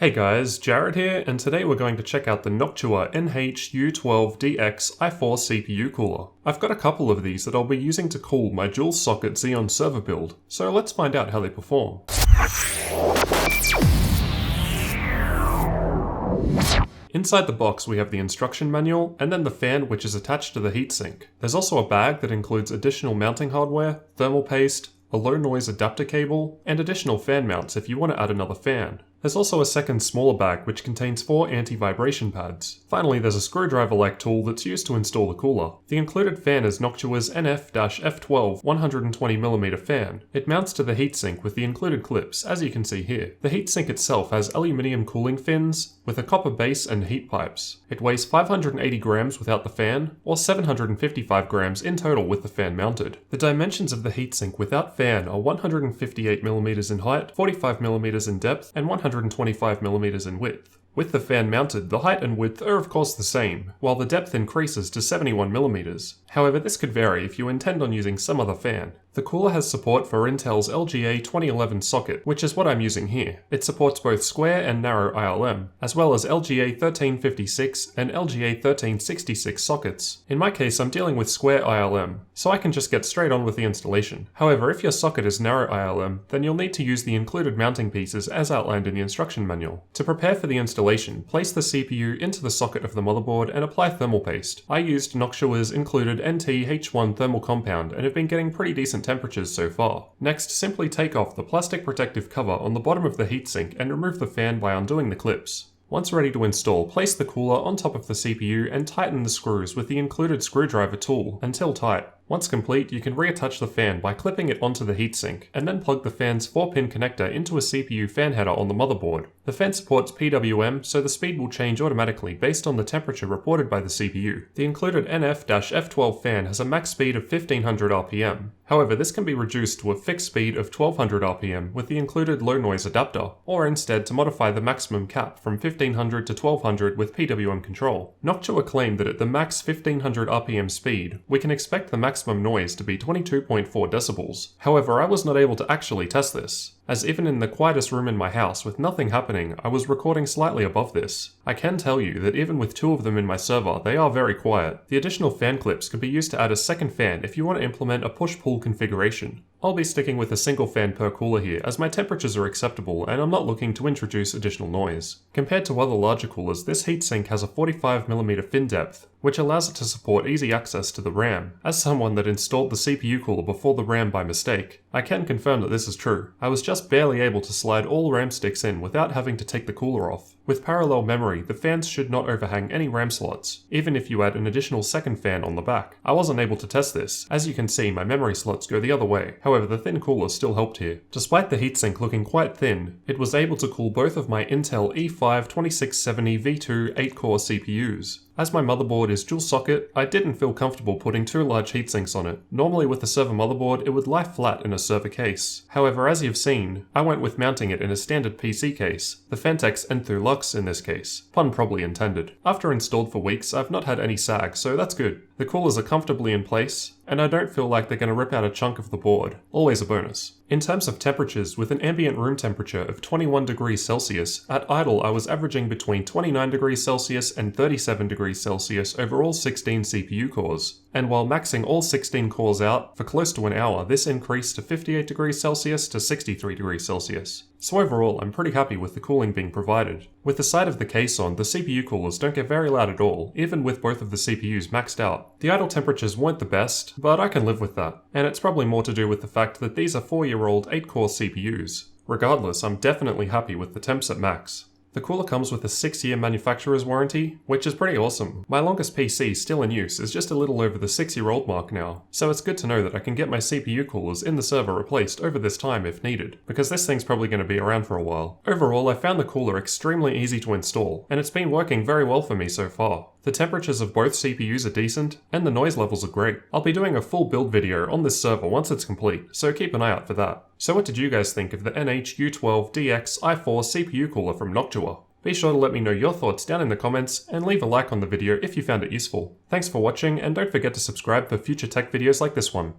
Hey guys, Jared here, and today we're going to check out the Noctua NH-U12DX i4 CPU cooler. I've got a couple of these that I'll be using to cool my dual socket Xeon server build, so let's find out how they perform. Inside the box we have the instruction manual, and then the fan which is attached to the heatsink. There's also a bag that includes additional mounting hardware, thermal paste, a low noise adapter cable, and additional fan mounts if you want to add another fan. There's also a second smaller bag which contains 4 anti-vibration pads. Finally, there's a screwdriver-like tool that's used to install the cooler. The included fan is Noctua's NF-F12 120mm fan. It mounts to the heatsink with the included clips, as you can see here. The heatsink itself has aluminium cooling fins with a copper base and heat pipes. It weighs 580 grams without the fan, or 755 grams in total with the fan mounted. The dimensions of the heatsink without fan are 158mm in height, 45mm in depth, and 125mm in width. With the fan mounted, the height and width are of course the same, while the depth increases to 71mm. However, this could vary if you intend on using some other fan. The cooler has support for Intel's LGA 2011 socket, which is what I'm using here. It supports both square and narrow ILM, as well as LGA 1356 and LGA 1366 sockets. In my case, I'm dealing with square ILM, so I can just get straight on with the installation. However, if your socket is narrow ILM, then you'll need to use the included mounting pieces as outlined in the instruction manual. To prepare for the installation, place the CPU into the socket of the motherboard and apply thermal paste. I used Noctua's included NT-H1 thermal compound and have been getting pretty decent temperatures so far. Next, simply take off the plastic protective cover on the bottom of the heatsink and remove the fan by undoing the clips. Once ready to install, place the cooler on top of the CPU and tighten the screws with the included screwdriver tool until tight. Once complete, you can reattach the fan by clipping it onto the heatsink, and then plug the fan's 4-pin connector into a CPU fan header on the motherboard. The fan supports PWM, so the speed will change automatically based on the temperature reported by the CPU. The included NF-F12 fan has a max speed of 1500 RPM. However, this can be reduced to a fixed speed of 1200 RPM with the included low noise adapter, or instead to modify the maximum cap from 1500 to 1200 with PWM control. Noctua claimed that at the max 1500 RPM speed, we can expect the maximum noise to be 22.4 decibels. However, I was not able to actually test this, as even in the quietest room in my house with nothing happening, I was recording slightly above this. I can tell you that even with 2 of them in my server, they are very quiet. The additional fan clips could be used to add a second fan if you want to implement a push-pull configuration. I'll be sticking with a single fan per cooler here as my temperatures are acceptable and I'm not looking to introduce additional noise. Compared to other larger coolers, this heatsink has a 45mm fin depth, which allows it to support easy access to the RAM. As someone that installed the CPU cooler before the RAM by mistake, I can confirm that this is true. I was just barely able to slide all RAM sticks in without having to take the cooler off. With parallel memory, the fans should not overhang any RAM slots, even if you add an additional second fan on the back. I wasn't able to test this. As you can see, my memory slots go the other way. However, the thin cooler still helped here. Despite the heatsink looking quite thin, it was able to cool both of my Intel E5 2670 V2 8-core CPUs. As my motherboard is dual socket, I didn't feel comfortable putting 2 large heatsinks on it. Normally with a server motherboard, it would lie flat in a server case. However, as you've seen, I went with mounting it in a standard PC case, the Phanteks Enthoo Lux in this case. Pun probably intended. After installed for weeks, I've not had any sag, so that's good. The coolers are comfortably in place, and I don't feel like they're going to rip out a chunk of the board. Always a bonus. In terms of temperatures, with an ambient room temperature of 21 degrees Celsius, at idle I was averaging between 29 degrees Celsius and 37 degrees Celsius over all 16 CPU cores. And while maxing all 16 cores out for close to an hour, this increased to 58 degrees Celsius to 63 degrees Celsius. So overall, I'm pretty happy with the cooling being provided. With the side of the case on, the CPU coolers don't get very loud at all, even with both of the CPUs maxed out. The idle temperatures weren't the best, but I can live with that. And it's probably more to do with the fact that these are 4-year-old 8-core CPUs. Regardless, I'm definitely happy with the temps at max. The cooler comes with a 6-year manufacturer's warranty, which is pretty awesome. My longest PC still in use is just a little over the 6-year-old mark now, so it's good to know that I can get my CPU coolers in the server replaced over this time if needed, because this thing's probably going to be around for a while. Overall, I found the cooler extremely easy to install, and it's been working very well for me so far. The temperatures of both CPUs are decent, and the noise levels are great. I'll be doing a full build video on this server once it's complete, so keep an eye out for that. So what did you guys think of the NH-U12DX i4 CPU cooler from Noctua? Be sure to let me know your thoughts down in the comments, and leave a like on the video if you found it useful. Thanks for watching, and don't forget to subscribe for future tech videos like this one.